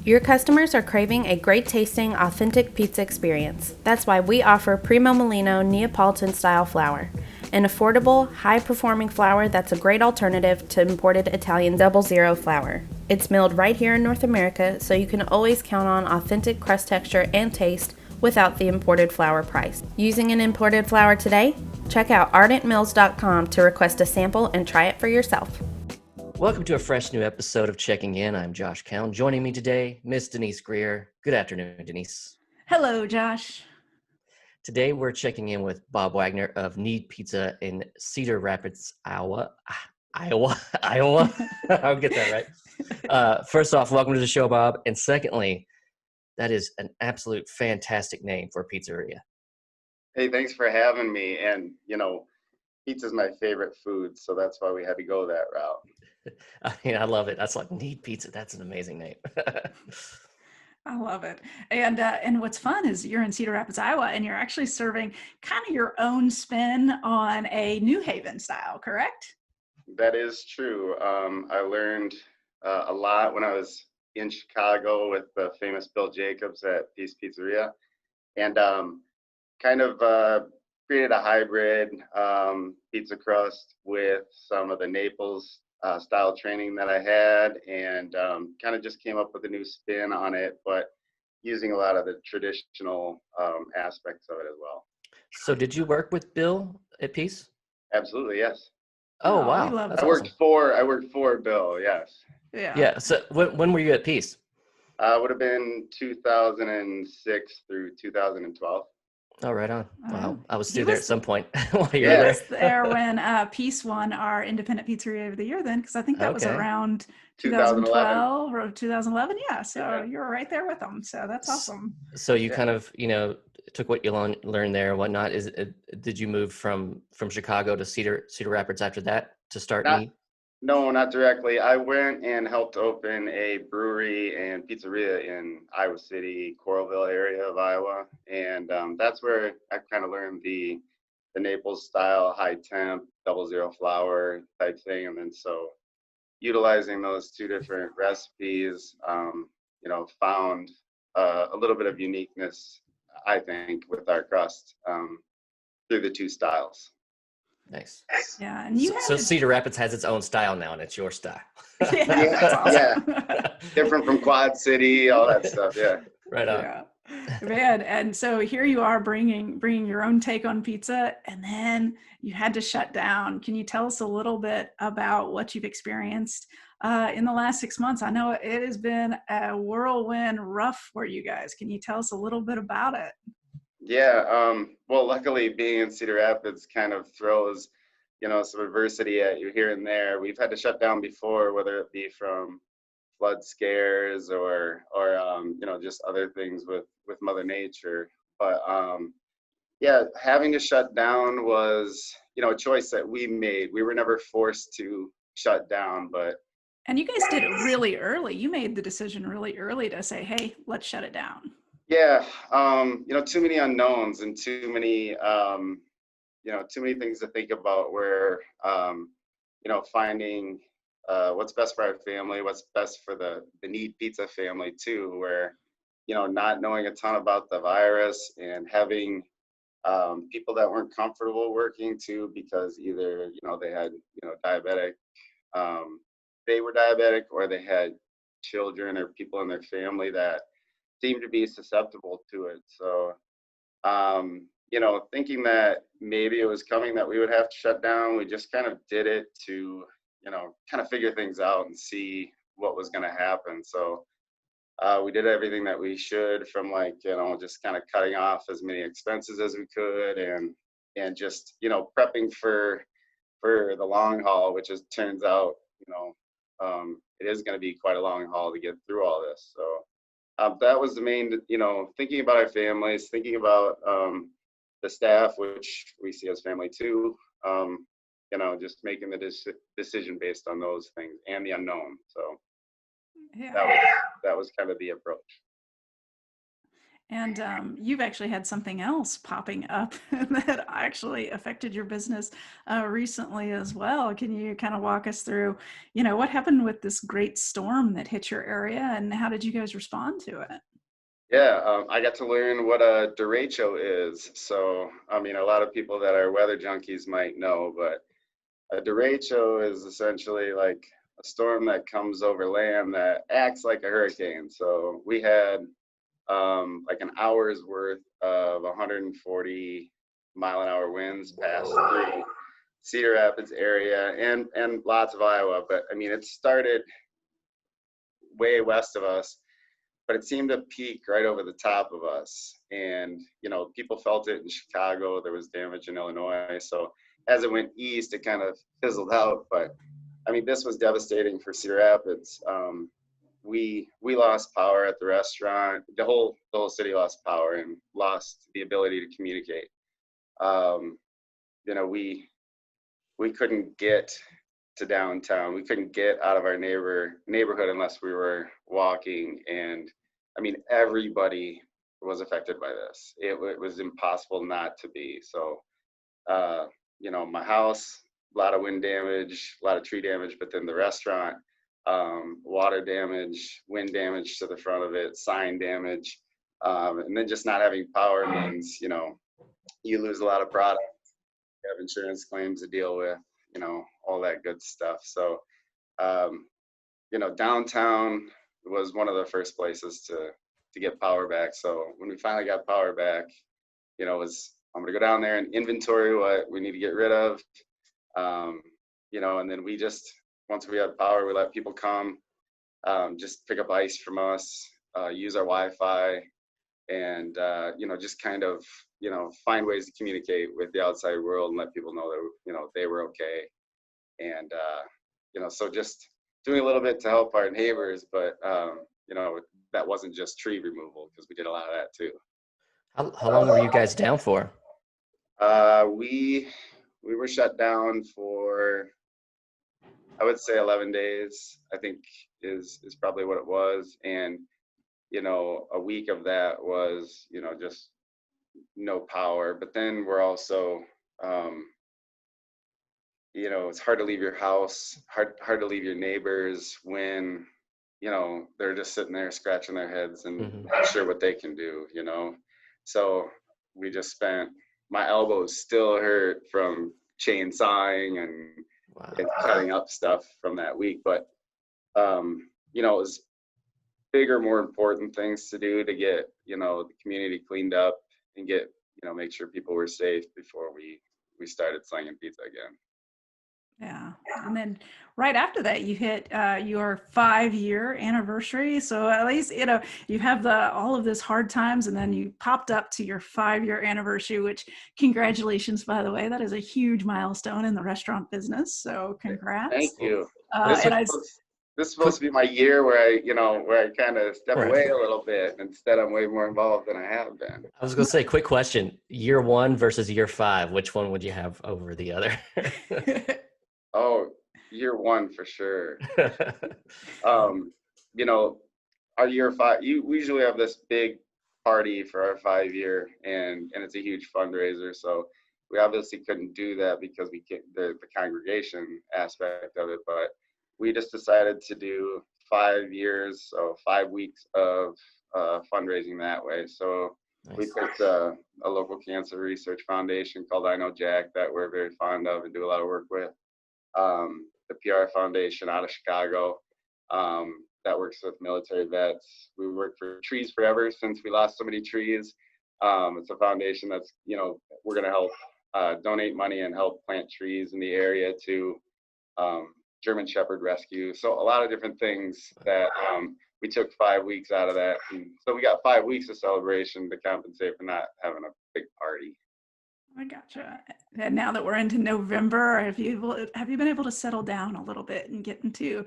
Your customers are craving a great tasting, authentic pizza experience. That's why we offer Primo Molino Neapolitan style flour, an affordable, high performing flour that's a great alternative to imported Italian 00 flour. It's milled right here in North America, so you can always count on authentic crust texture and taste without the imported flour price. Using an imported flour today? Check out ardentmills.com to request a sample and try it for yourself. Welcome to a fresh new episode of Checking In. I'm Josh Keown. Joining me today, Miss Denise Greer. Good afternoon, Denise. Hello, Josh. Today we're checking in with Bob Wagner of Need Pizza in Cedar Rapids, Iowa. Iowa. I'll get that right. First off, welcome to the show, Bob. And secondly, that is an absolute fantastic name for a pizzeria. Hey, thanks for having me. And, pizza's my favorite food, so that's why we had to go that route. I mean, I love it. That's like Need Pizza. That's an amazing name. I love it. And what's fun is you're in Cedar Rapids, Iowa, and you're actually serving kind of your own spin on a New Haven style, correct? That is true. I learned a lot when I was in Chicago with the famous Bill Jacobs at Peace Pizzeria, and kind of created a hybrid pizza crust with some of the Naples style training that I had, and kind of just came up with a new spin on it, but using a lot of the traditional aspects of it as well. So did you work with Bill at Peace? Absolutely, yes. Oh, We wow. love That's I awesome. worked for Bill, yes. Yeah. So when were you at Peace? Would have been 2006 through 2012. Oh, right on. Wow. I was He still there was- at some point while you Yeah. were I was there. there when Peace won our Independent Pizzeria of the Year then, because I think that was Okay. around 2011. 2012 or 2011. Yeah, so Yeah. you were right there with them. So that's awesome. So you Yeah. kind of, took what you learned there and whatnot. Did you move from Chicago to Cedar Rapids after that to start Not- Need? No, not directly. I went and helped open a brewery and pizzeria in Iowa City, Coralville area of Iowa, and that's where I kind of learned the Naples style, high temp, 00 flour type thing, and then so utilizing those two different recipes, found a little bit of uniqueness, I think, with our crust through the two styles. Nice. Yeah, and you So had Cedar Rapids has its own style now, and it's your style. yeah, that's awesome. Different from Quad City, all that stuff. Yeah. Right on. Yeah, man. And so here you are bringing your own take on pizza, and then you had to shut down. Can you tell us a little bit about what you've experienced in the last 6 months? I know it has been a whirlwind rough for you guys. Can you tell us a little bit about it? Yeah. Well, luckily being in Cedar Rapids kind of throws, some adversity at you here and there. We've had to shut down before, whether it be from flood scares or just other things with Mother Nature. But yeah, having to shut down was, a choice that we made. We were never forced to shut down, but And you guys did it really early. You made the decision really early to say, "Hey, let's shut it down." yeah, too many unknowns and too many things to think about where, finding what's best for our family, what's best for the Need Pizza family too, where, not knowing a ton about the virus and having people that weren't comfortable working too, because either, they had, diabetic, they were diabetic, or they had children or people in their family that seemed to be susceptible to it. So, thinking that maybe it was coming that we would have to shut down, we just kind of did it to, kind of figure things out and see what was going to happen. So we did everything that we should, from just kind of cutting off as many expenses as we could, and just, prepping for the long haul, which turns out, it is going to be quite a long haul to get through all this. So that was the main, thinking about our families, thinking about the staff, which we see as family too, just making the decision based on those things and the unknown. So Yeah. that was kind of the approach. And you've actually had something else popping up that actually affected your business recently as well. Can you kind of walk us through, what happened with this great storm that hit your area, and how did you guys respond to it? Yeah, I got to learn what a derecho is. So, I mean, a lot of people that are weather junkies might know, but a derecho is essentially like a storm that comes over land that acts like a hurricane. So we had like an hour's worth of 140-mile-an-hour winds pass through Cedar Rapids area and lots of Iowa. But I mean, it started way west of us, but it seemed to peak right over the top of us. And, people felt it in Chicago. There was damage in Illinois. So as it went east, it kind of fizzled out. But I mean, this was devastating for Cedar Rapids. We lost power at the restaurant. The whole city lost power and lost the ability to communicate. We couldn't get to downtown. We couldn't get out of our neighborhood unless we were walking. And I mean, everybody was affected by this. It was impossible not to be. So, my house, a lot of wind damage, a lot of tree damage, but then the restaurant, water damage, wind damage to the front of it, sign damage, and then just not having power means, you lose a lot of product, you have insurance claims to deal with, all that good stuff. So, downtown was one of the first places to get power back. So when we finally got power back, I'm gonna go down there and inventory what we need to get rid of, and then we just, once we had power, we let people come, just pick up ice from us, use our Wi-Fi, and just kind of find ways to communicate with the outside world and let people know that they were okay. And so just doing a little bit to help our neighbors, but that wasn't just tree removal, because we did a lot of that too. How long were you guys down for? We were shut down for, I would say, 11 days, I think is probably what it was. And, a week of that was, just no power. But then we're also, it's hard to leave your house, hard to leave your neighbors when, they're just sitting there scratching their heads and not sure what they can do, So we just my elbows still hurt from chainsawing and cutting up stuff from that week. But, it was bigger, more important things to do to get, the community cleaned up and get, make sure people were safe before we started slinging pizza again. Yeah. And then right after that, you hit your 5-year anniversary. So at least, you have all of this hard times, and then you popped up to your 5-year anniversary, which, congratulations, by the way. That is a huge milestone in the restaurant business. So congrats. Thank you. This is supposed to be my year where I kind of step away a little bit. Instead, I'm way more involved than I have been. I was going to say, quick question. Year 1 versus year 5, which one would you have over the other? Oh, year 1 for sure. Our year 5, we usually have this big party for our 5-year, and it's a huge fundraiser. So we obviously couldn't do that because we can't, the congregation aspect of it, but we just decided to do 5 years, so 5 weeks of fundraising that way. So nice. We picked a local cancer research foundation called I Know Jack that we're very fond of and do a lot of work with. The PR Foundation out of Chicago that works with military vets. We work for Trees Forever since we lost so many trees. It's a foundation that's, we're going to help donate money and help plant trees in the area to German Shepherd rescue. So a lot of different things that we took 5 weeks out of that. And so we got 5 weeks of celebration to compensate for not having a big party. I gotcha. And now that we're into November, have you been able to settle down a little bit and get into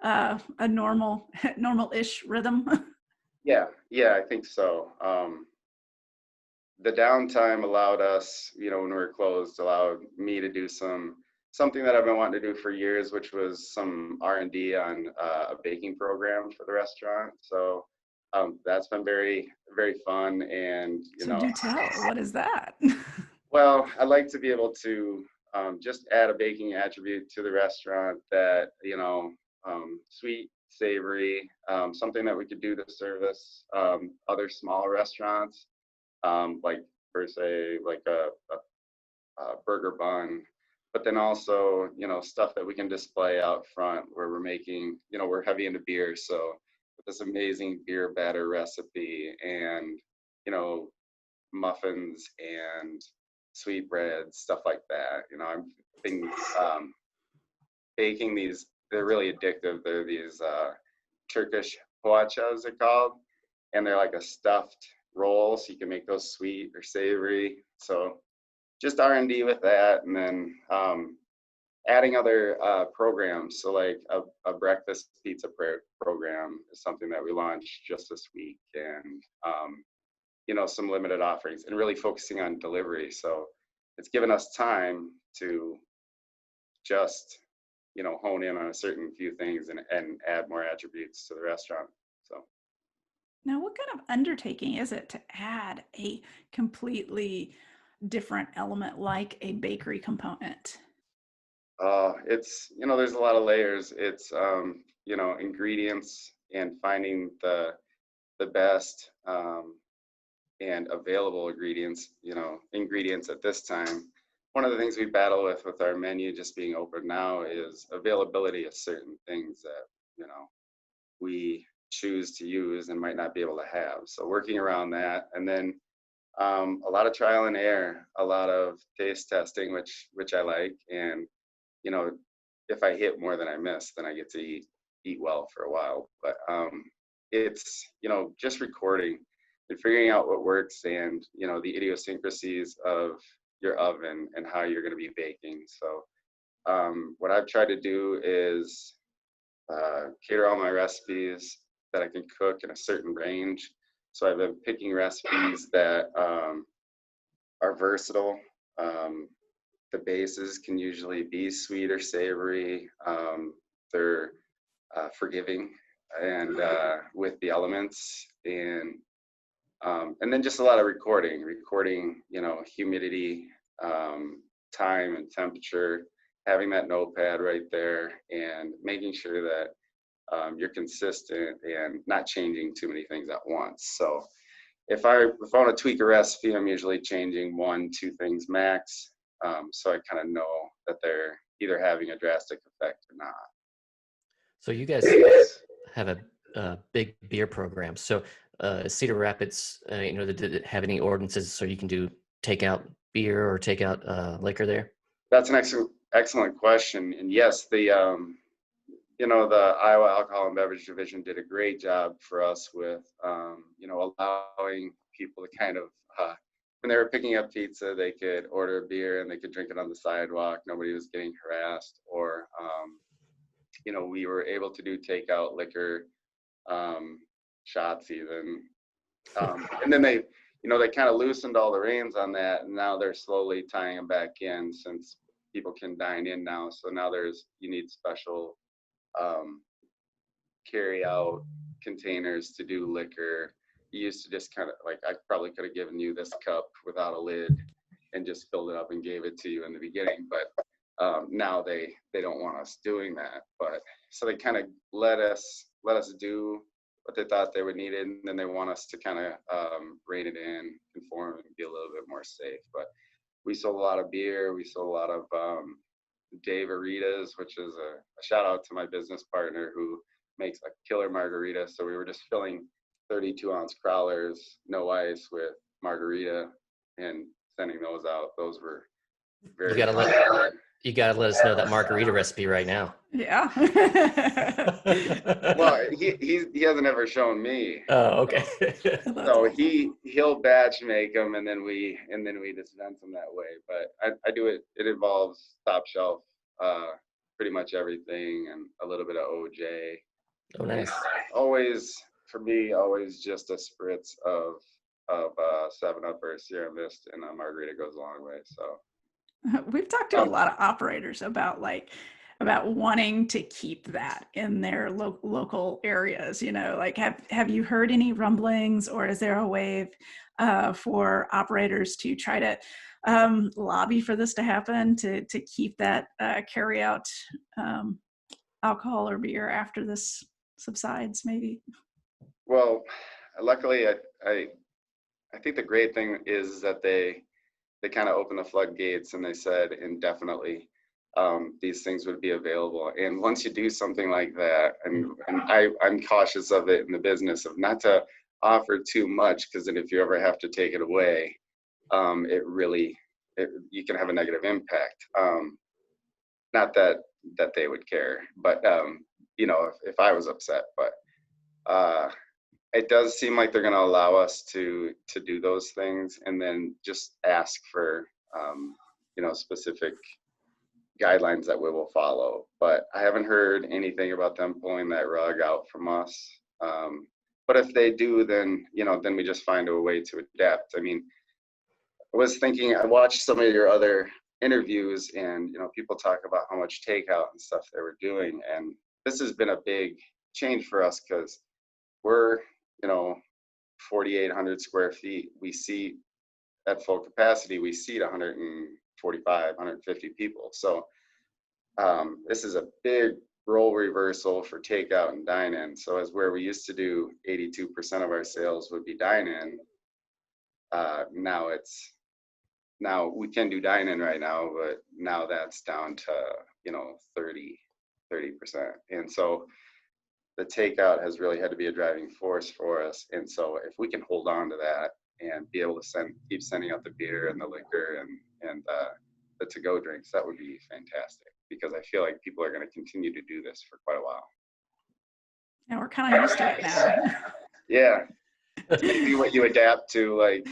a normal-ish rhythm? Yeah, I think so. The downtime allowed us, when we were closed, allowed me to do something that I've been wanting to do for years, which was some R&D on a baking program for the restaurant. So that's been very, very fun. And, So do tell, what is that? well, I like to be able to just add a baking attribute to the restaurant that, sweet, savory, something that we could do to service other small restaurants, like per se, like a burger bun, but then also, stuff that we can display out front where we're making, we're heavy into beer. So with this amazing beer batter recipe and, muffins and sweetbreads, stuff like that. I've been baking these. They're really addictive. They're these Turkish poğaças, they're called, and they're like a stuffed roll, so you can make those sweet or savory. So just R&D with that, and then adding other programs. So like a breakfast pizza program is something that we launched just this week, and some limited offerings, and really focusing on delivery. So it's given us time to just hone in on a certain few things and add more attributes to the restaurant. So now, what kind of undertaking is it to add a completely different element like a bakery component? It's there's a lot of layers. It's ingredients and finding the best and available ingredients at this time. One of the things we battle with our menu just being open now is availability of certain things that we choose to use and might not be able to have. So working around that, and then a lot of trial and error, a lot of taste testing, which I like. And if I hit more than I miss, then I get to eat well for a while. But it's just recording and figuring out what works, and the idiosyncrasies of your oven and how you're going to be baking. So what I've tried to do is cater all my recipes that I can cook in a certain range. So I've been picking recipes that are versatile. The bases can usually be sweet or savory. They're forgiving and with the elements, and then just a lot of recording, humidity, time and temperature, having that notepad right there, and making sure that you're consistent and not changing too many things at once. So if I want to tweak a recipe, I'm usually changing 1-2 things max. So I kind of know that they're either having a drastic effect or not. So you guys have a big beer program. So Cedar Rapids, did it have any ordinances so you can do takeout beer or takeout liquor there? That's an excellent question. And yes, the Iowa Alcohol and Beverage Division did a great job for us with, allowing people to kind of, when they were picking up pizza, they could order a beer and they could drink it on the sidewalk. Nobody was getting harassed, or, we were able to do takeout liquor, shots even. And then they kind of loosened all the reins on that, and now they're slowly tying them back in, since people can dine in now. So now you need special carry out containers to do liquor. You used to just kind of, like, I probably could have given you this cup without a lid and just filled it up and gave it to you in the beginning, but now they don't want us doing that. But so they kind of let us do what they thought they would need it, and then they want us to kind of rein it in, conform, and be a little bit more safe. But we sold a lot of beer. We sold a lot of Dave Aritas, which is a shout out to my business partner who makes a killer margarita. So we were just filling 32-ounce crawlers, no ice, with margarita and sending those out. Those were very you gotta let us know that margarita recipe right now. Yeah. Well, he hasn't ever shown me. Oh, okay. So he'll batch make them, and then we dispense them that way. But I do it. It involves top shelf, pretty much everything, and a little bit of OJ. Oh, nice. Always, for me, just a spritz of 7-Up or Sierra Mist, and a margarita goes a long way. So we've talked to a lot of operators about, like, about wanting to keep that in their local areas. Like have you heard any rumblings, or is there a wave for operators to try to lobby for this to happen, to keep that carry out alcohol or beer after this subsides, maybe? Well, luckily, I think the great thing is that they kind of opened the floodgates and they said indefinitely these things would be available. And once you do something like that, and I'm cautious of it in the business of not to offer too much, because then if you ever have to take it away, you can have a negative impact. Not that they would care, but if I was upset, but it does seem like they're going to allow us to do those things, and then just ask for specific guidelines that we will follow. But I haven't heard anything about them pulling that rug out from us. But if they do, then we just find a way to adapt. I mean, I was thinking, I watched some of your other interviews, and people talk about how much takeout and stuff they were doing, and this has been a big change for us, because we're 4,800 square feet. We seat at full capacity, we seat 145, 150 people. So this is a big role reversal for takeout and dine-in. So as where we used to do 82% of our sales would be dine-in, now we can do dine-in right now, but now that's down to 30%. And so the takeout has really had to be a driving force for us. And so if we can hold on to that and be able to keep sending out the beer and the liquor and the to-go drinks, that would be fantastic, because I feel like people are going to continue to do this for quite a while. And we're kind of used to it now. Yeah. It's maybe what you adapt to. Like,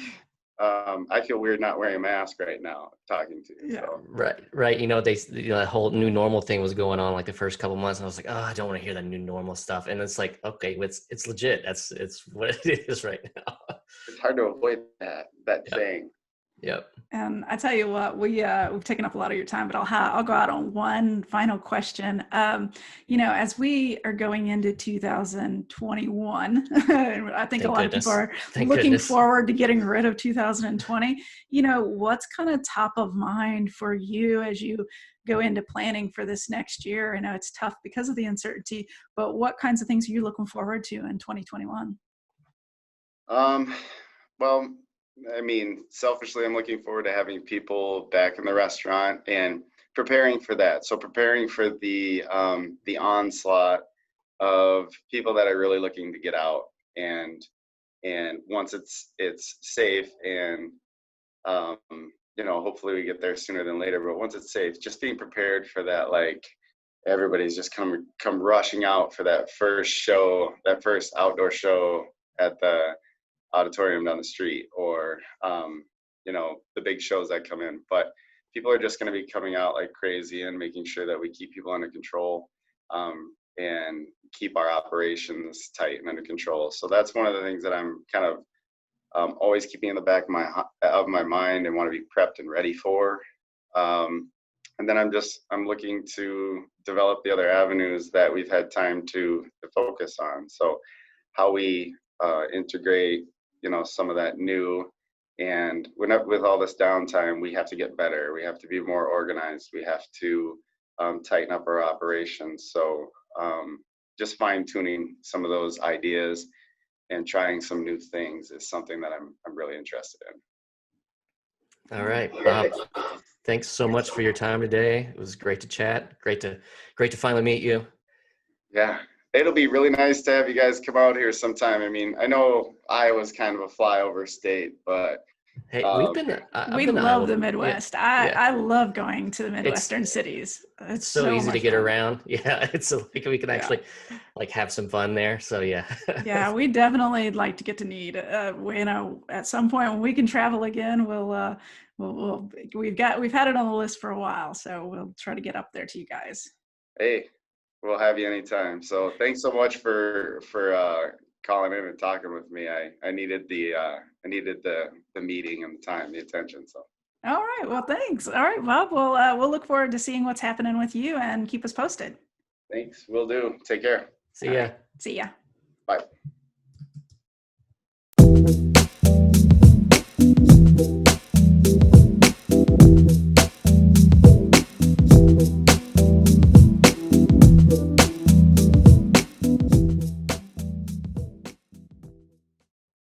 I feel weird not wearing a mask right now talking to you. Yeah. So. Right. That whole new normal thing was going on like the first couple months, and I was like, oh, I don't want to hear that new normal stuff. And it's like, okay, it's legit. It's what it is right now. It's hard to avoid that saying. Yep. And I tell you what, we've taken up a lot of your time, but I'll go out on one final question. As we are going into 2021, I think a lot of people are looking forward to getting rid of 2020. What's kind of top of mind for you as you go into planning for this next year? I know it's tough because of the uncertainty, but what kinds of things are you looking forward to in 2021? Well, I mean, selfishly, I'm looking forward to having people back in the restaurant and preparing for that. So preparing for the onslaught of people that are really looking to get out, and once it's safe, and hopefully we get there sooner than later. But once it's safe, just being prepared for that. Like, everybody's just come rushing out for that first show, that first outdoor show at the auditorium down the street, or the big shows that come in. But people are just going to be coming out like crazy, and making sure that we keep people under control, and keep our operations tight and under control. So that's one of the things that I'm kind of always keeping in the back of my mind, and want to be prepped and ready for. And then I'm looking to develop the other avenues that we've had time to focus on. So how we integrate some of that new, and with all this downtime, we have to get better. We have to be more organized. We have to tighten up our operations. So just fine tuning some of those ideas and trying some new things is something that I'm really interested in. All right, Bob, thanks so much for your time today. It was great to chat. Great to finally meet you. Yeah. It'll be really nice to have you guys come out here sometime. I mean, I know Iowa's kind of a flyover state, but hey, we love the Midwest. Yeah. I love going to the Midwestern cities. It's so easy to get fun. around. Yeah, it's like we can actually like have some fun there. So yeah. Yeah, we definitely like to get to Need. At some point when we can travel again, we've had it on the list for a while, so we'll try to get up there to you guys. Hey, we'll have you anytime. So thanks so much for calling in and talking with me. I needed the meeting and the time, the attention. So All right. Well, thanks. All right, Bob. We'll look forward to seeing what's happening with you and keep us posted. Thanks. Will do. Take care. See All ya. right. See ya. Bye.